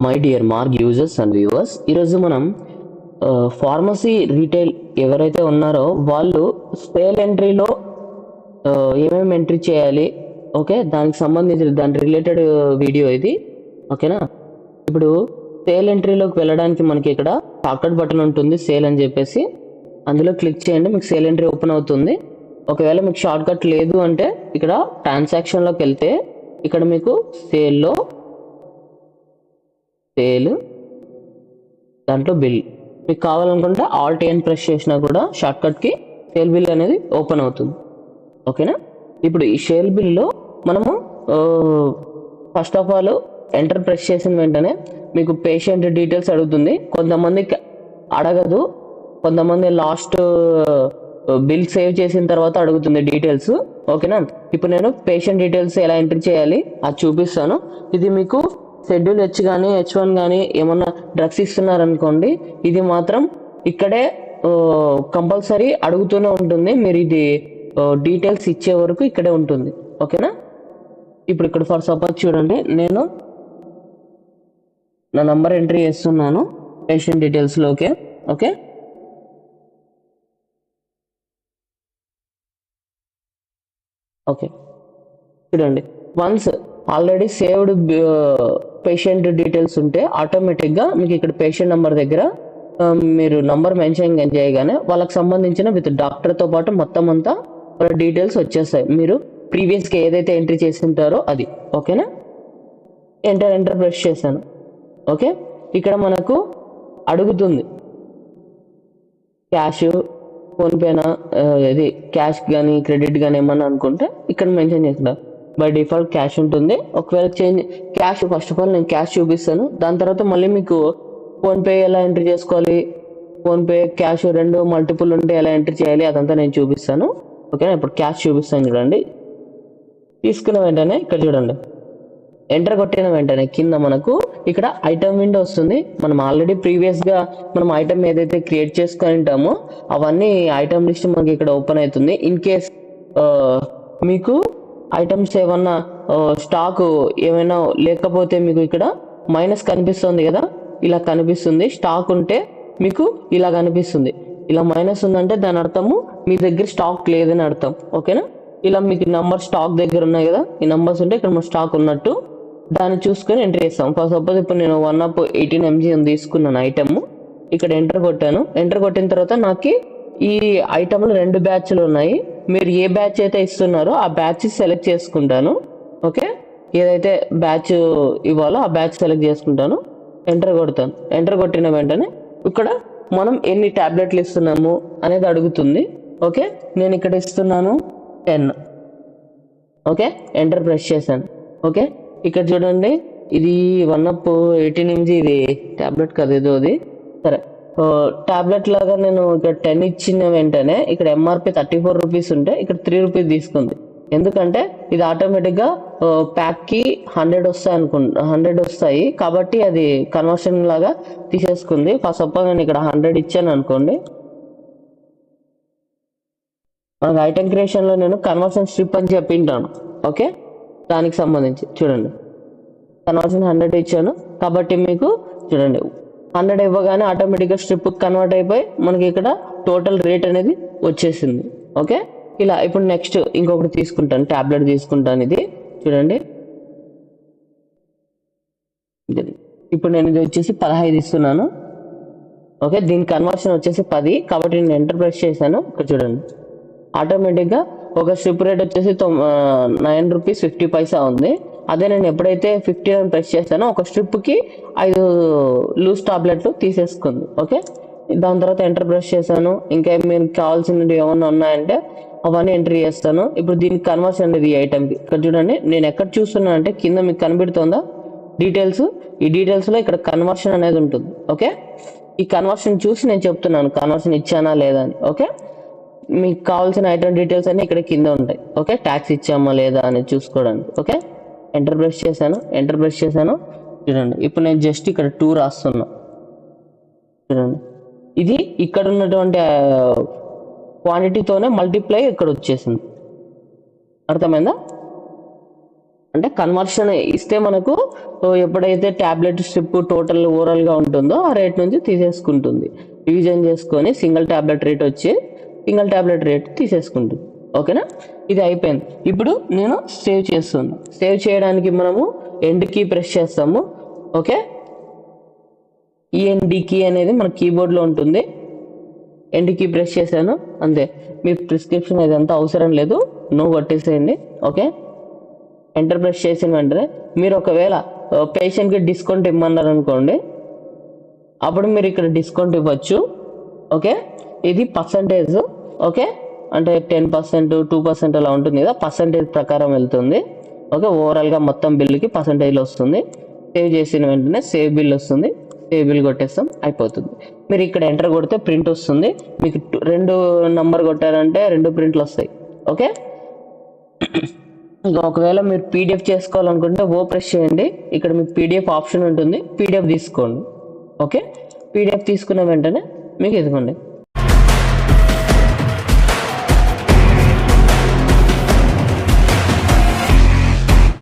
My dear Marg users and viewers, ఈరోజు మనం pharmacy retail ఎవరైతే ఉన్నారో వాళ్ళు సేల్ ఎంట్రీలో ఏమేమి ఎంట్రీ చేయాలి, ఓకే, దానికి సంబంధించిన దాని రిలేటెడ్ వీడియో ఇది, ఓకేనా. ఇప్పుడు సేల్ ఎంట్రీలోకి వెళ్ళడానికి మనకి ఇక్కడ షార్ట్కట్ బటన్ ఉంటుంది, సేల్ అని చెప్పేసి అందులో క్లిక్ చేయండి, మీకు సేల్ ఎంట్రీ ఓపెన్ అవుతుంది. ఒకవేళ మీకు షార్ట్కట్ లేదు అంటే ఇక్కడ ట్రాన్సాక్షన్లోకి వెళ్తే ఇక్కడ మీకు సేల్ దాంట్లో బిల్ మీకు కావాలనుకుంటే ఆల్ట్ n ప్రెస్ చేసినా కూడా షార్ట్కట్కి సేల్ బిల్ అనేది ఓపెన్ అవుతుంది, ఓకేనా. ఇప్పుడు ఈ సేల్ బిల్లో మనము first of all enter press చేసిన వెంటనే మీకు పేషెంట్ డీటెయిల్స్ అడుగుతుంది. కొంతమంది అడగదు, కొంతమంది లాస్ట్ బిల్ సేవ్ చేసిన తర్వాత అడుగుతుంది డీటెయిల్స్, ఓకేనా. ఇప్పుడు నేను పేషెంట్ డీటెయిల్స్ ఎలా ఎంటర్ చేయాలి అది చూపిస్తాను. ఇది మీకు షెడ్యూల్ H కానీ H1 కానీ ఏమన్నా డ్రగ్స్ ఇస్తున్నారనుకోండి, ఇది మాత్రం ఇక్కడే కంపల్సరీ అడుగుతూనే ఉంటుంది. మీరు ఇది డీటెయిల్స్ ఇచ్చే వరకు ఇక్కడే ఉంటుంది, ఓకేనా. ఇప్పుడు ఇక్కడ ఫర్ సపోజ్ చూడండి, నేను నా నంబర్ ఎంట్రీ చేస్తున్నాను పేషెంట్ డీటెయిల్స్లోకి, ఓకే. ఓకే చూడండి, once already saved patient details ఉంటే ఆటోమేటిక్గా మీకు ఇక్కడ పేషెంట్ నెంబర్ దగ్గర మీరు నంబర్ మెన్షన్ చేయగానే వాళ్ళకి సంబంధించిన విత్ డాక్టర్తో పాటు మొత్తం అంతా వాళ్ళ డీటెయిల్స్ వచ్చేస్తాయి. మీరు ప్రీవియస్గా ఏదైతే ఎంట్రీ చేసి ఉంటారో అది, ఓకేనా. ఎంటర్ ప్రెస్ చేశాను, ఓకే. ఇక్కడ మనకు అడుగుతుంది క్యాష్, ఫోన్పేనా, ఇది క్యాష్ కానీ క్రెడిట్ కానీ ఏమన్నా అనుకుంటే ఇక్కడ మెన్షన్ చేస్తున్నారు. బై డిఫాల్ట్ క్యాష్ ఉంటుంది. ఒకవేళ క్యాష్ ఫస్ట్ ఆఫ్ ఆల్ నేను క్యాష్ చూపిస్తాను, దాని తర్వాత మళ్ళీ మీకు ఫోన్పే ఎలా ఎంట్రీ చేసుకోవాలి, ఫోన్పే క్యాష్ రెండు మల్టిపుల్ ఉంటే ఎలా ఎంట్రీ చేయాలి అదంతా నేను చూపిస్తాను, ఓకేనా. ఇప్పుడు క్యాష్ చూపిస్తాను చూడండి. తీసుకున్న వెంటనే ఇక్కడ చూడండి, ఎంటర్ కొట్టిన వెంటనే కింద మనకు ఇక్కడ ఐటమ్ విండో వస్తుంది. మనం ఆల్రెడీ ప్రీవియస్గా మనం ఐటమ్ ఏదైతే క్రియేట్ చేసుకొని ఉంటామో అవన్నీ ఐటమ్ లిస్ట్ మనకి ఇక్కడ ఓపెన్ అవుతుంది. ఇన్ కేస్ మీకు ఐటమ్స్ ఏమన్నా స్టాక్ ఏమైనా లేకపోతే మీకు ఇక్కడ మైనస్ కనిపిస్తుంది కదా, ఇలా కనిపిస్తుంది. స్టాక్ ఉంటే మీకు ఇలా కనిపిస్తుంది. ఇలా మైనస్ ఉందంటే దాని అర్థము మీ దగ్గర స్టాక్ లేదని అర్థం, ఓకేనా. ఇలా మీకు నంబర్ స్టాక్ దగ్గర ఉన్నాయి కదా, ఈ నంబర్స్ ఉంటే ఇక్కడ మన స్టాక్ ఉన్నట్టు దాన్ని చూసుకొని ఎంటర్ చేస్తాం. ఫర్ సపోజ్ ఇప్పుడు నేను 1/18 mg తీసుకున్నాను ఐటమ్, ఇక్కడ ఎంటర్ కొట్టాను. ఎంటర్ కొట్టిన తర్వాత నాకు ఈ ఐటమ్లు 2 బ్యాచ్లు ఉన్నాయి. మీరు ఏ బ్యాచ్ అయితే ఇస్తున్నారో ఆ బ్యాచ్ సెలెక్ట్ చేసుకుంటాను, ఓకే. ఏదైతే బ్యాచ్ ఇవ్వాలో ఆ బ్యాచ్ సెలెక్ట్ చేసుకుంటాను, ఎంటర్ కొడతాను. ఎంటర్ కొట్టిన వెంటనే ఇక్కడ మనం ఎన్ని టాబ్లెట్లు ఇస్తున్నాము అనేది అడుగుతుంది, ఓకే. నేను ఇక్కడ ఇస్తున్నాను 10, ఓకే. ఎంటర్ ప్రెస్ చేశాను, ఓకే. ఇక్కడ చూడండి, ఇది 1/18 mg, ఇది టాబ్లెట్ కదా ఏదో అది, సరే టాబ్లెట్ లాగా నేను ఇక్కడ 10 ఇచ్చిన వెంటనే ఇక్కడ ఎంఆర్పి 34 రూపీస్ ఉంటే ఇక్కడ 3 రూపీస్ తీసుకుంది. ఎందుకంటే ఇది ఆటోమేటిక్గా ప్యాక్కి 100 వస్తాయి 100 వస్తాయి కాబట్టి అది కన్వర్షన్ లాగా తీసేసుకుంది. ఫస్ట్ సపోజ్ నేను ఇక్కడ 100 ఇచ్చాను అనుకోండి, మనకు ఐటమ్ క్రియేషన్లో నేను కన్వర్షన్ స్ట్రిప్ అని చెప్పింటాను, ఓకే. దానికి సంబంధించి చూడండి, కన్వర్షన్ 100 ఇచ్చాను కాబట్టి మీకు చూడండి 100 ఇవ్వగానే ఆటోమేటిక్గా స్ట్రిప్ కన్వర్ట్ అయిపోయి మనకి ఇక్కడ టోటల్ రేట్ అనేది వచ్చేసింది, ఓకే. ఇలా ఇప్పుడు నెక్స్ట్ ఇంకొకటి తీసుకుంటాను, టాబ్లెట్ తీసుకుంటాను. ఇది చూడండి, ఇప్పుడు నేను ఇది వచ్చేసి 15 ఇస్తున్నాను, ఓకే. దీని కన్వర్షన్ వచ్చేసి 10 కాబట్టి నేను ఎంటర్ ప్రెస్ చేశాను. ఇక్కడ చూడండి, ఆటోమేటిక్గా ఒక స్ట్రిప్ రేట్ వచ్చేసి 9 రూపీస్ 50 పైసా ఉంది. అదే నేను ఎప్పుడైతే 50 అని ప్రెస్ చేస్తానో ఒక స్ట్రిప్కి 5 లూజ్ టాబ్లెట్లు తీసేసుకుంది, ఓకే. దాని తర్వాత ఎంటర్ ప్రెస్ చేశాను. ఇంకా మీకు కావాల్సినవి ఏమన్నా ఉన్నాయంటే అవన్నీ ఎంట్రీ చేస్తాను. ఇప్పుడు దీనికి కన్వర్షన్ అనేది ఈ ఐటమ్కి ఇక్కడ చూడండి, నేను ఎక్కడ చూస్తున్నా అంటే కింద మీకు కనిపెడుతుందా డీటెయిల్స్, ఈ డీటెయిల్స్లో ఇక్కడ కన్వర్షన్ అనేది ఉంటుంది, ఓకే. ఈ కన్వర్షన్ చూసి నేను చెప్తున్నాను కన్వర్షన్ ఇచ్చానా లేదా అని, ఓకే. మీకు కావాల్సిన ఐటమ్ డీటెయిల్స్ అన్ని ఇక్కడ కింద ఉంటాయి, ఓకే. ట్యాక్స్ ఇచ్చామా లేదా అనేది చూసుకోవడానికి, ఓకే. ఎంటర్ ప్రెస్ చేశాను. చూడండి, ఇప్పుడు నేను జస్ట్ ఇక్కడ 2 రాస్తున్నా. చూడండి, ఇది ఇక్కడ ఉన్నటువంటి క్వాంటిటీతోనే మల్టిప్లై ఇక్కడ వచ్చేసింది, అర్థమైందా. అంటే కన్వర్షన్ ఇస్తే మనకు ఎప్పుడైతే ట్యాబ్లెట్ స్ట్రిప్ టోటల్ ఓవరాల్గా ఉంటుందో ఆ రేట్ నుంచి తీసేసుకుంటుంది. డివిజన్ చేసుకొని సింగిల్ ట్యాబ్లెట్ రేట్ వచ్చి సింగిల్ ట్యాబ్లెట్ రేట్ తీసేసుకుంటుంది. ఓకేనా, ఇది అయిపోయింది. ఇప్పుడు నేను సేవ్ చేస్తున్నాను. సేవ్ చేయడానికి మనము ఎండ్ కీ ప్రెస్ చేస్తాము. ఓకే, ఈఎన్డి కీ అనేది మన కీబోర్డ్లో ఉంటుంది. ఎండ్ కీ ప్రెస్ చేశాను, అంతే. మీ ప్రిస్క్రిప్షన్ ఇదంతా అవసరం లేదు, నో కొట్టేసేయండి. ఓకే, ఎంటర్ ప్రెస్ చేసిన వెంటనే మీరు ఒకవేళ పేషెంట్కి డిస్కౌంట్ ఇమ్మన్నారు అనుకోండి, అప్పుడు మీరు ఇక్కడ డిస్కౌంట్ ఇవ్వచ్చు. ఓకే, ఇది పర్సంటేజ్. ఓకే, అంటే 10%, 2% అలా ఉంటుంది కదా, పర్సంటేజ్ ప్రకారం వెళ్తుంది. ఓకే, ఓవరాల్గా మొత్తం బిల్లుకి పర్సంటేజ్లో వస్తుంది. సేవ్ చేసిన వెంటనే సేవ్ బిల్ వస్తుంది. సేవ్ బిల్ కొట్టేస్తాం, అయిపోతుంది. మీరు ఇక్కడ ఎంటర్ కొడితే ప్రింట్ వస్తుంది. మీకు 2 నంబర్ కొట్టారంటే 2 ప్రింట్లు వస్తాయి. ఓకే, ఇంకా ఒకవేళ మీరు పీడిఎఫ్ చేసుకోవాలనుకుంటే ప్రెస్ చేయండి. ఇక్కడ మీకు పీడిఎఫ్ ఆప్షన్ ఉంటుంది, పీడిఎఫ్ తీసుకోండి. ఓకే, పీడిఎఫ్ తీసుకున్న వెంటనే మీకు ఇదిగోండి